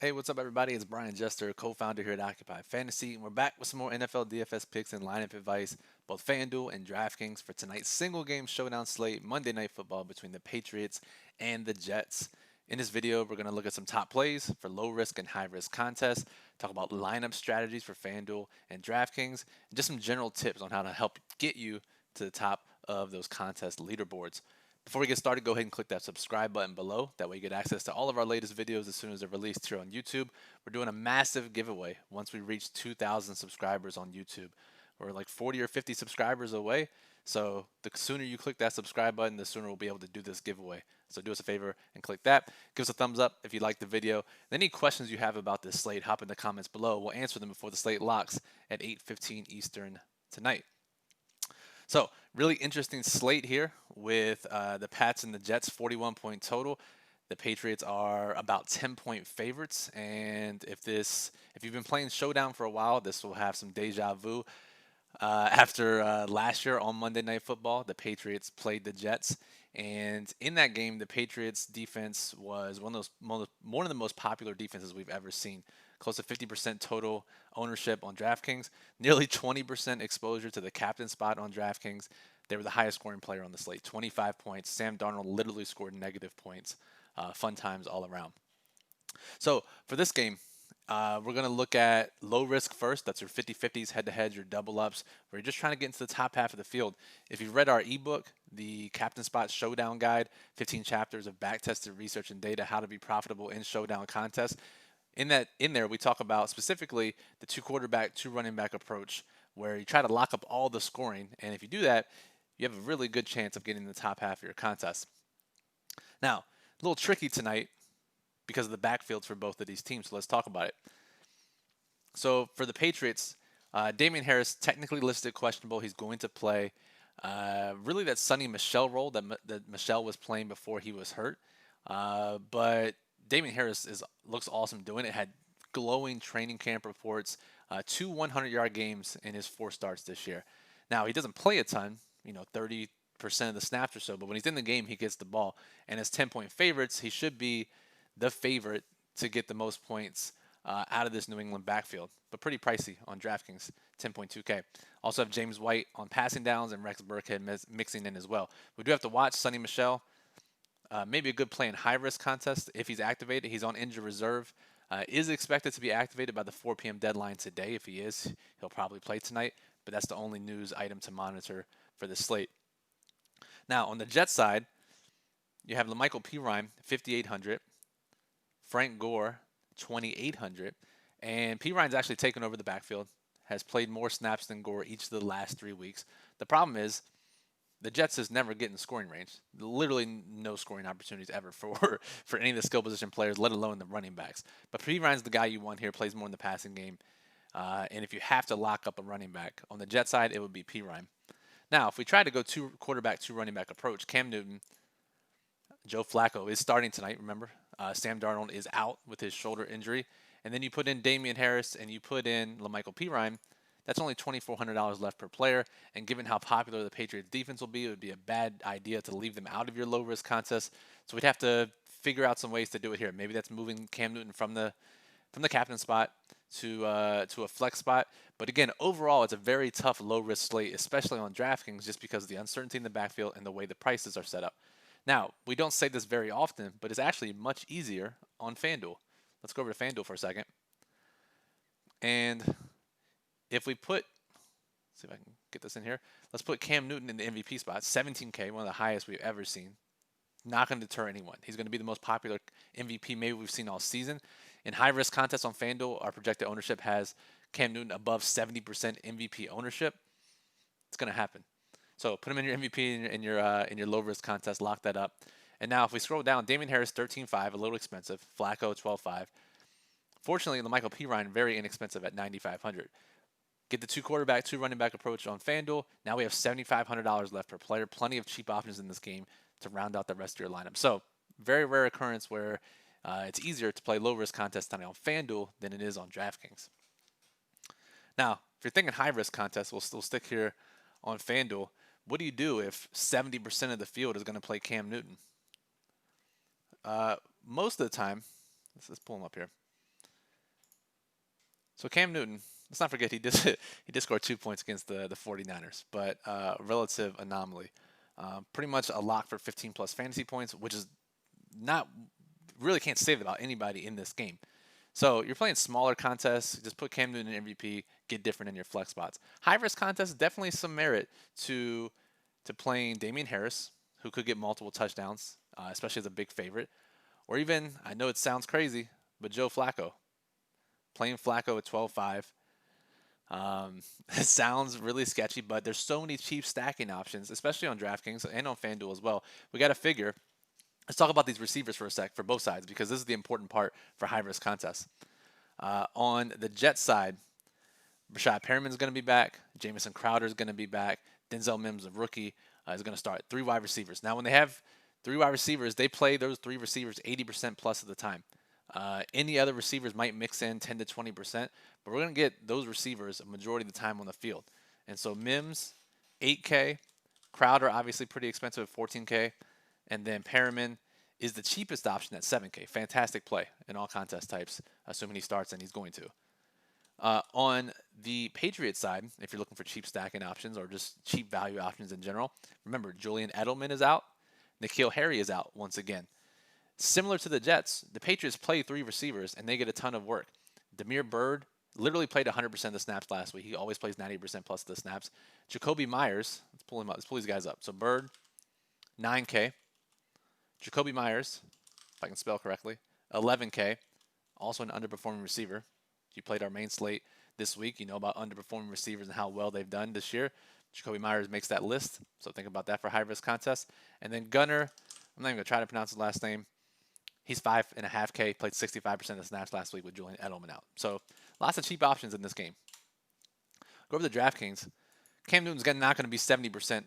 Hey, what's up, everybody? It's Brian Jester, co-founder here at Occupy Fantasy, and we're back with some more NFL DFS picks and lineup advice, both FanDuel and DraftKings for tonight's single-game showdown slate, Monday Night Football between the Patriots and the Jets. In this video, we're going to look at some top plays for low-risk and high-risk contests, talk about lineup strategies for FanDuel and DraftKings, and just some general tips on how to help get you to the top of those contest leaderboards. Before we get started, go ahead and click that subscribe button below. That way you get access to all of our latest videos as soon as they're released here on YouTube. We're doing a massive giveaway once we reach 2,000 subscribers on YouTube. We're like 40 or 50 subscribers away. So the sooner you click that subscribe button, the sooner we'll be able to do this giveaway. So do us a favor and click that. Give us a thumbs up if you like the video. Any questions you have about this slate, hop in the comments below. We'll answer them before the slate locks at 8:15 Eastern tonight. So, really interesting slate here with the Pats and the Jets, 41-point total. The Patriots are about 10-point favorites, and if you've been playing Showdown for a while, this will have some deja vu. After last year on Monday Night Football, the Patriots played the Jets, and in that game, the Patriots defense was one of the most popular defenses we've ever seen. Close to 50% total ownership on DraftKings, nearly 20% exposure to the captain spot on DraftKings. They were the highest scoring player on the slate, 25 points. Sam Darnold literally scored negative points. Fun times all around. So for this game, we're going to look at low risk first. That's your 50-50s, head-to-heads, your double-ups, where you're just trying to get into the top half of the field. If you've read our ebook, the Captain Spot Showdown Guide, 15 chapters of back-tested research and data, how to be profitable in showdown contests, in there we talk about specifically the two quarterback, two running back approach, where you try to lock up all the scoring, and if you do that, you have a really good chance of getting the top half of your contest. Now, a little tricky tonight because of the backfields for both of these teams. So let's talk about it. So for the Patriots, Damian Harris technically listed questionable. He's going to play. Really, that Sonny Michel role that Michel was playing before he was hurt. But Damian Harris looks awesome doing it. Had glowing training camp reports. Two 100-yard games in his four starts this year. Now he doesn't play a ton. 30% of the snaps or so. But when he's in the game, he gets the ball. And as 10-point favorites, he should be the favorite to get the most points out of this New England backfield, but pretty pricey on DraftKings, 10.2K. Also have James White on passing downs and Rex Burkhead mixing in as well. We do have to watch Sonny Michel. Maybe a good play in high-risk contest if he's activated. He's on injured reserve. Is expected to be activated by the 4 p.m. deadline today. If he is, he'll probably play tonight, but that's the only news item to monitor for this slate. Now, on the Jets side, you have LaMichael Pirine, 5,800. Frank Gore, 2,800. And Pirine's actually taken over the backfield, has played more snaps than Gore each of the last 3 weeks. The problem is the Jets is never getting scoring range. Literally no scoring opportunities ever for, for any of the skill position players, let alone the running backs. But Pirine's the guy you want here, plays more in the passing game. And if you have to lock up a running back, on the Jet side, it would be Pirine. Now, if we try to go two quarterback, two running back approach, Cam Newton, Joe Flacco is starting tonight, remember? Sam Darnold is out with his shoulder injury. And then you put in Damian Harris and you put in LaMichael Pirine. That's only $2,400 left per player. And given how popular the Patriots defense will be, it would be a bad idea to leave them out of your low risk contest. So we'd have to figure out some ways to do it here. Maybe that's moving Cam Newton from the captain spot to a flex spot. But again, overall, it's a very tough low risk slate, especially on DraftKings, just because of the uncertainty in the backfield and the way the prices are set up. Now, we don't say this very often, but it's actually much easier on FanDuel. Let's go over to FanDuel for a second. And if we put, let's see if I can get this in here. Let's put Cam Newton in the MVP spot, 17K, one of the highest we've ever seen. Not going to deter anyone. He's going to be the most popular MVP maybe we've seen all season. In high-risk contests on FanDuel, our projected ownership has Cam Newton above 70% MVP ownership. It's going to happen. So put him in your MVP in your low risk contest, lock that up. And now if we scroll down, Damian Harris 13.5, a little expensive. Flacco 12.5. Fortunately, LaMichael Pirine very inexpensive at 9,500. Get the two quarterback, two running back approach on FanDuel. Now we have $7,500 left per player. Plenty of cheap options in this game to round out the rest of your lineup. So very rare occurrence where it's easier to play low risk contests tonight on FanDuel than it is on DraftKings. Now, if you're thinking high risk contests, we'll still stick here on FanDuel. What do you do if 70% of the field is going to play Cam Newton? Most of the time, let's pull him up here. So Cam Newton, let's not forget he did he did score 2 points against the 49ers, but relative anomaly. Pretty much a lock for 15 plus fantasy points, which is not really can't say that about anybody in this game. So you're playing smaller contests, just put Cam Newton in MVP, get different in your flex spots. High risk contests, definitely some merit to playing Damian Harris, who could get multiple touchdowns, especially as a big favorite. Or even, I know it sounds crazy, but Joe Flacco. Playing Flacco at 12.5. It sounds really sketchy, but there's so many cheap stacking options, especially on DraftKings and on FanDuel as well. We got to figure. Let's talk about these receivers for a sec for both sides because this is the important part for high risk contests. On the Jets side, Rashad Perriman's going to be back. Jamison Crowder is going to be back. Denzel Mims, a rookie, is going to start. Three wide receivers. Now, when they have three wide receivers, they play those three receivers 80% plus of the time. Any other receivers might mix in 10 to 20%, but we're going to get those receivers a majority of the time on the field. And so Mims, 8K. Crowder, obviously pretty expensive at 14K. And then Perriman is the cheapest option at 7K. Fantastic play in all contest types, assuming he starts, and he's going to. On the Patriots side, if you're looking for cheap stacking options or just cheap value options in general, remember Julian Edelman is out. N'Keal Harry is out once again. Similar to the Jets, the Patriots play three receivers and they get a ton of work. Damiere Byrd literally played 100% of the snaps last week. He always plays 90% plus of the snaps. Jacoby Myers, let's pull him up. Let's pull these guys up. So Byrd, 9K. Jacoby Myers, if I can spell correctly, 11K. Also an underperforming receiver. If you played our main slate this week, you know about underperforming receivers and how well they've done this year. Jacoby Myers makes that list, so think about that for high-risk contests. And then Gunner, I'm not even going to try to pronounce his last name. He's 5.5K, played 65% of the snaps last week with Julian Edelman out. So lots of cheap options in this game. Go over to DraftKings. Cam Newton's not going to be 70%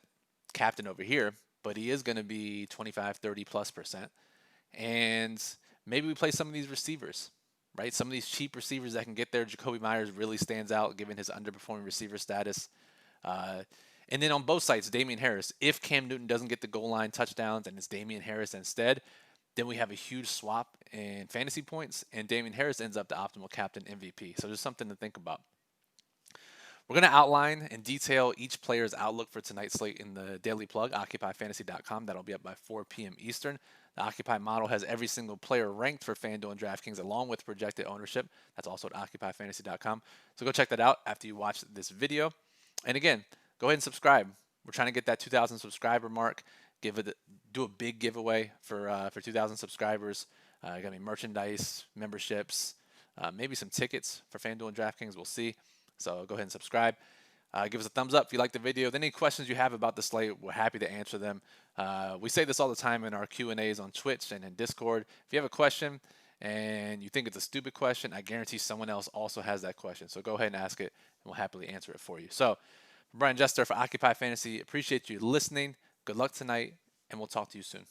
captain over here, but he is going to be 25, 30 plus percent. And maybe we play some of these receivers, right? Some of these cheap receivers that can get there. Jacoby Myers really stands out given his underperforming receiver status. And then on both sides, Damian Harris. If Cam Newton doesn't get the goal line touchdowns and it's Damian Harris instead, then we have a huge swap in fantasy points, and Damian Harris ends up the optimal captain MVP. So there's something to think about. We're going to outline and detail each player's outlook for tonight's slate in the daily plug, occupyfantasy.com. That'll be up by 4 p.m. Eastern. The Occupy model has every single player ranked for FanDuel and DraftKings along with projected ownership. That's also at occupyfantasy.com. So go check that out after you watch this video. And again, go ahead and subscribe. We're trying to get that 2,000 subscriber mark. Do a big giveaway for 2,000 subscribers. Got me merchandise, memberships, maybe some tickets for FanDuel and DraftKings. We'll see. So go ahead and subscribe. Give us a thumbs up if you like the video. Then any questions you have about the slate, we're happy to answer them. We say this all the time in our Q&As on Twitch and in Discord. If you have a question and you think it's a stupid question, I guarantee someone else also has that question. So go ahead and ask it, and we'll happily answer it for you. So Brian Jester for Occupy Fantasy. Appreciate you listening. Good luck tonight, and we'll talk to you soon.